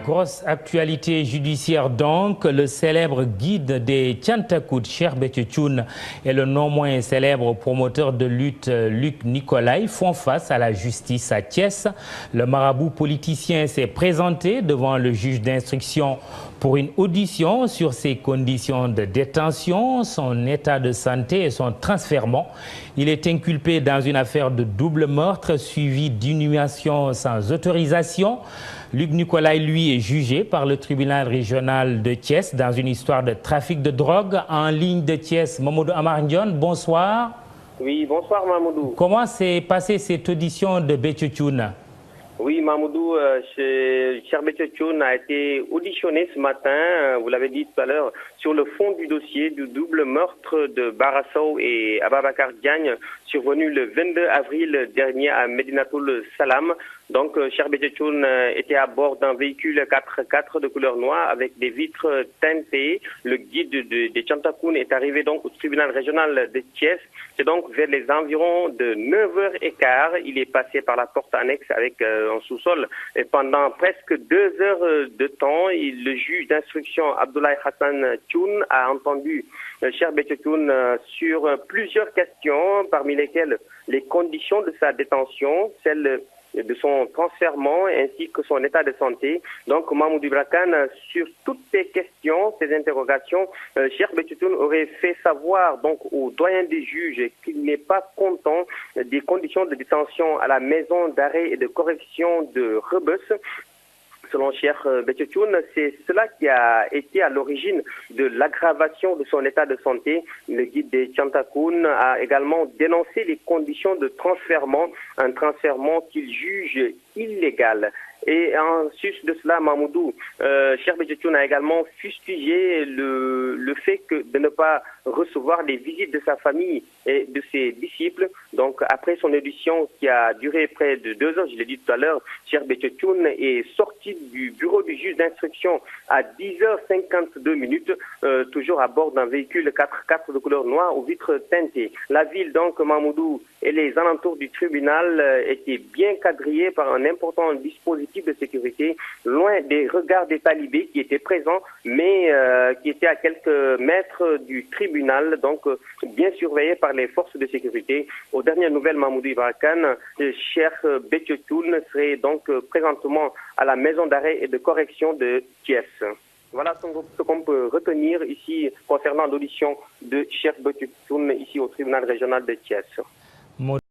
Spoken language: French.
Grosse actualité judiciaire donc, le célèbre guide des Thiantakoutes, Cheikh Béthio Thioune, et le non moins célèbre promoteur de lutte Luc Nicolaï font face à la justice à Thiès. Le marabout politicien s'est présenté devant le juge d'instruction pour une audition sur ses conditions de détention, son état de santé et son transfèrement. Il est inculpé dans une affaire de double meurtre suivie d'inhumation sans autorisation. Luc Nicolaï, lui, est jugé par le tribunal régional de Thiès dans une histoire de trafic de drogue. En ligne de Thiès, Mamadou Amar Ndione, bonsoir. Oui, bonsoir Mamoudou. Comment s'est passée cette audition de Béthio Thioune? Oui, Mamoudou, Cheikh Béthio Thioune a été auditionné ce matin, vous l'avez dit tout à l'heure, sur le fond du dossier du double meurtre de Bara Sow et Ababacar Diagne, survenu le 22 avril dernier à Médinatoul Salam. Donc, Cheikh Béthio Thioune était à bord d'un véhicule 4x4 de couleur noire avec des vitres teintées. Le guide des Thiantakoutes est arrivé donc au tribunal régional de Thiès. C'est donc vers les environs de 9h15. Il est passé par la porte annexe avec un sous-sol. Et pendant presque 2 heures de temps, le juge d'instruction Abdoulaye Hassan Thioune a entendu Cheikh Béthio Thioune sur plusieurs questions, parmi lesquelles les conditions de sa détention, celles de son transfèrement ainsi que son état de santé. Donc, Mamoudou Ibrakane, sur toutes ces questions, ces interrogations, Cheikh Béthio Thioune aurait fait savoir donc au doyen des juges qu'il n'est pas content des conditions de détention à la maison d'arrêt et de correction de Rebus. Selon Cheikh Béthio Thioune, c'est cela qui a été à l'origine de l'aggravation de son état de santé. Le guide des Thiantakoutes a également dénoncé les conditions de transfèrement, un transfèrement qu'il juge illégal. Et en sus de cela, Mamoudou, Cheikh Béthio Thioune a également fustigé le fait de ne pas recevoir les visites de sa famille et de ses disciples. Donc, après son audition qui a duré près de 2 heures, je l'ai dit tout à l'heure, Cheikh Béthio Thioune est sorti du bureau du juge d'instruction à 10h52, toujours à bord d'un véhicule 4x4 de couleur noire aux vitres teintées. La ville, donc, Mamoudou, et les alentours du tribunal étaient bien quadrillés par un important dispositif de sécurité, loin des regards des talibés qui étaient présents, mais qui étaient à quelques mètres du tribunal, donc bien surveillés par les forces de sécurité. Aux dernières nouvelles, Mamoudou Ibrakane, Cheikh Béthio Thioune serait donc présentement à la maison d'arrêt et de correction de Thiès. Voilà ce qu'on peut retenir ici concernant l'audition de Cheikh Béthio Thioune ici au tribunal régional de Thiès.